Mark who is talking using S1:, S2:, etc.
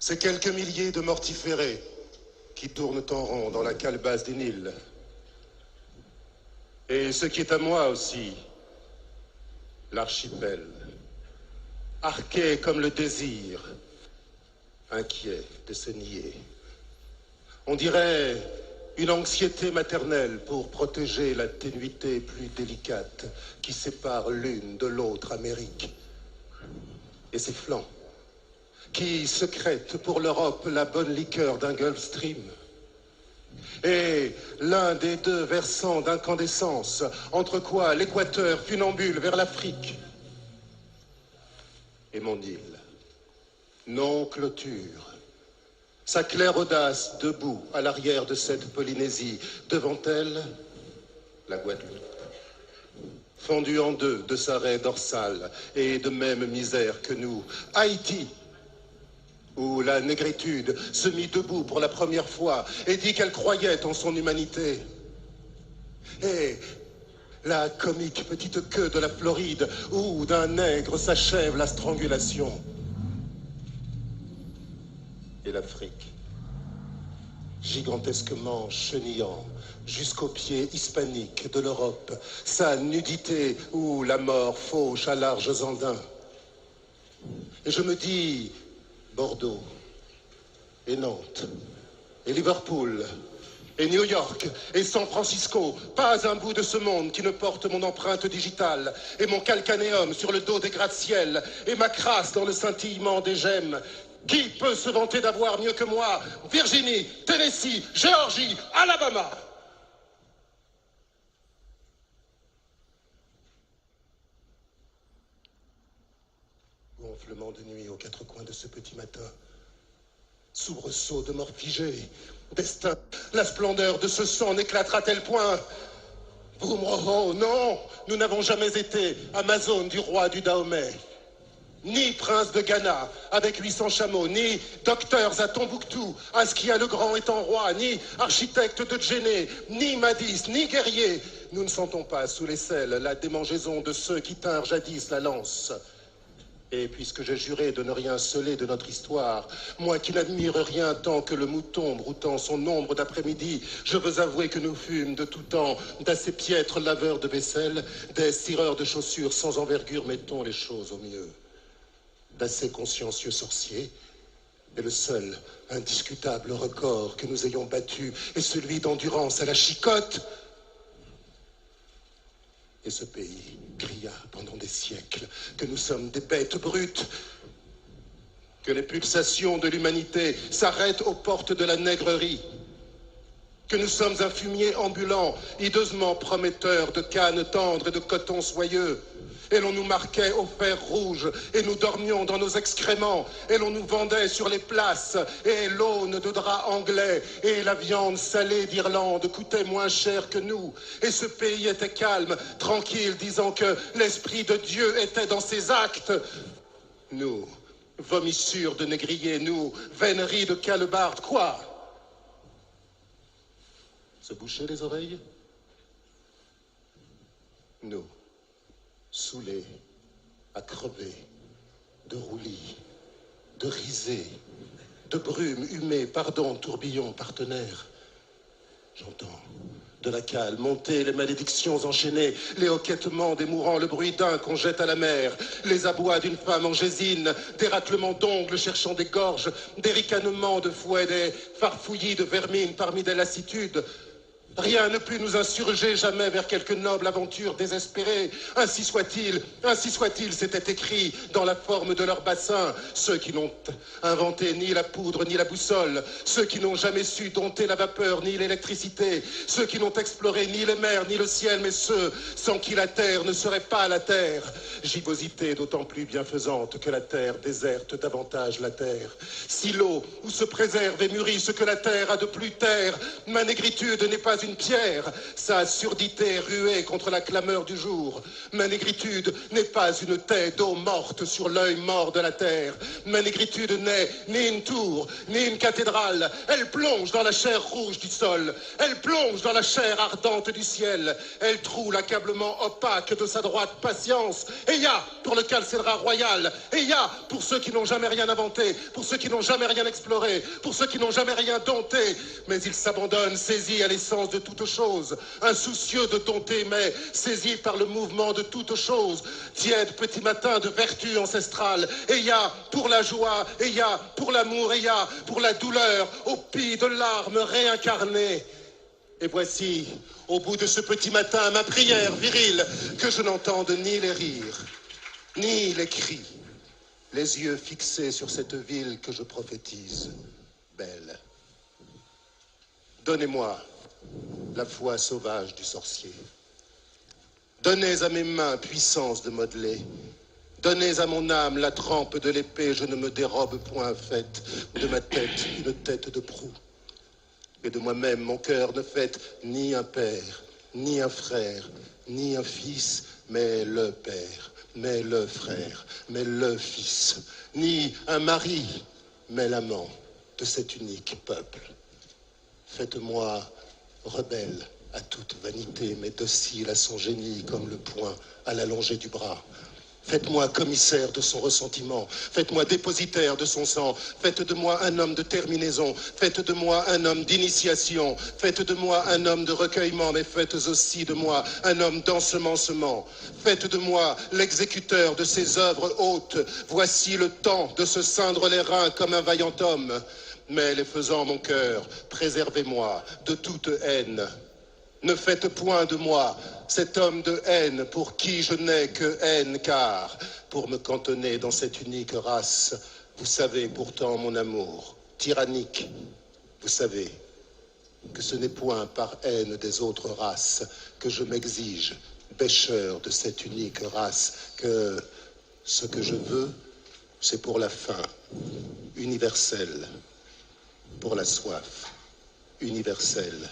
S1: Ces quelques milliers de mortiférés qui tournent en rond dans la calebasse du Nil. Et ce qui est à moi aussi, l'archipel, arqué comme le désir, inquiet de se nier. On dirait une anxiété maternelle pour protéger la ténuité plus délicate qui sépare l'une de l'autre Amérique. Et ses flancs, qui secrètent pour l'Europe la bonne liqueur d'un Gulf Stream. Et l'un des deux versants d'incandescence, entre quoi l'équateur funambule vers l'Afrique. Et mon île, non clôture, sa claire audace debout à l'arrière de cette Polynésie, devant elle, la Guadeloupe, fondue en deux de sa raie dorsale et de même misère que nous, Haïti, où la négritude se mit debout pour la première fois et dit qu'elle croyait en son humanité. Et la comique petite queue de la Floride, où d'un nègre s'achève la strangulation. Et l'Afrique, gigantesquement chenillant jusqu'aux pieds hispaniques de l'Europe, sa nudité où la mort fauche à larges andins. Et je me dis, Bordeaux, et Nantes, et Liverpool, et New York, et San Francisco, pas un bout de ce monde qui ne porte mon empreinte digitale, et mon calcanéum sur le dos des gratte-ciel, et ma crasse dans le scintillement des gemmes. Qui peut se vanter d'avoir mieux que moi Virginie, Tennessee, Géorgie, Alabama? Gonflement de nuit aux quatre coins de ce petit matin. Soubresaut de mort figée. Destin, la splendeur de ce sang n'éclatera à tel point. Oh non, nous n'avons jamais été Amazone du roi du Dahomey. Ni prince de Ghana avec 800 chameaux, ni docteurs à Tombouctou, Askia le Grand étant roi, ni architecte de Djenné, ni Madis, ni guerrier. Nous ne sentons pas sous l'aisselle la démangeaison de ceux qui tinrent jadis la lance. Et puisque j'ai juré de ne rien sceller de notre histoire, moi qui n'admire rien tant que le mouton broutant son ombre d'après-midi, je veux avouer que nous fûmes de tout temps d'assez piètres laveurs de vaisselle, des cireurs de chaussures sans envergure, mettons les choses au mieux. D'assez consciencieux sorciers, et le seul indiscutable record que nous ayons battu est celui d'endurance à la chicotte. Et ce pays cria pendant des siècles que nous sommes des bêtes brutes, que les pulsations de l'humanité s'arrêtent aux portes de la nègrerie, que nous sommes un fumier ambulant, hideusement prometteur de cannes tendres et de coton soyeux. Et l'on nous marquait au fer rouge, et nous dormions dans nos excréments, et l'on nous vendait sur les places, et l'aune de drap anglais, et la viande salée d'Irlande coûtait moins cher que nous. Et ce pays était calme, tranquille, disant que l'Esprit de Dieu était dans ses actes. Nous, vomissures de négriers, nous, véneries de calebardes, quoi? Se boucher les oreilles? Nous, saoulés, à crever, de roulis, de risées, de brumes humées, pardon, tourbillon, partenaire. J'entends de la cale monter les malédictions enchaînées, les hoquettements des mourants, le bruit d'un qu'on jette à la mer, les abois d'une femme en gésine, des raclements d'ongles cherchant des gorges, des ricanements de fouet, des farfouillis de vermine parmi des lassitudes. Rien ne put nous insurger jamais vers quelque noble aventure désespérée. Ainsi soit-il, c'était écrit dans la forme de leur bassin. Ceux qui n'ont inventé ni la poudre ni la boussole, ceux qui n'ont jamais su dompter la vapeur ni l'électricité, ceux qui n'ont exploré ni les mers ni le ciel, mais ceux sans qui la terre ne serait pas la terre. Gibbosité d'autant plus bienfaisante que la terre déserte davantage la terre. Silo où se préserve et mûrit ce que la terre a de plus terre. Ma négritude n'est pas une pierre, sa surdité ruée contre la clameur du jour. Ma négritude n'est pas une taie d'eau morte sur l'œil mort de la terre. Ma négritude n'est ni une tour, ni une cathédrale. Elle plonge dans la chair rouge du sol. Elle plonge dans la chair ardente du ciel. Elle troue l'accablement opaque de sa droite patience. Et ya pour le calcédrat royal. Et ya pour ceux qui n'ont jamais rien inventé, pour ceux qui n'ont jamais rien exploré, pour ceux qui n'ont jamais rien dompté. Mais ils s'abandonnent, saisis à l'essence de toute chose, insoucieux de dompter, mais saisis par le mouvement de toute chose. Tiède petit matin de vertu ancestrale. Et ya pour la joie, et ya pour l'amour, et ya pour la douleur, au pis de larmes réincarnées. Et voici, au bout de ce petit matin, ma prière virile, que je n'entende ni les rires, ni les cris, les yeux fixés sur cette ville que je prophétise, belle. Donnez-moi la foi sauvage du sorcier. Donnez à mes mains puissance de modeler. Donnez à mon âme la trempe de l'épée. Je ne me dérobe point faite de ma tête une tête de proue. Et de moi-même, mon cœur ne fait ni un père, ni un frère, ni un fils, mais le père, mais le frère, mais le fils. Ni un mari, mais l'amant de cet unique peuple. Faites-moi rebelle à toute vanité, mais docile à son génie, comme le poing à l'allongée du bras. Faites-moi commissaire de son ressentiment, faites-moi dépositaire de son sang, faites de moi un homme de terminaison, faites de moi un homme d'initiation, faites de moi un homme de recueillement, mais faites aussi de moi un homme d'ensemencement. Faites de moi l'exécuteur de ces œuvres hautes. Voici le temps de se ceindre les reins comme un vaillant homme. Mais les faisant mon cœur, préservez-moi de toute haine. Ne faites point de moi cet homme de haine pour qui je n'ai que haine, car pour me cantonner dans cette unique race, vous savez pourtant mon amour tyrannique, vous savez que ce n'est point par haine des autres races que je m'exige, bêcheur de cette unique race, que ce que je veux, c'est pour la faim universelle, pour la soif universelle.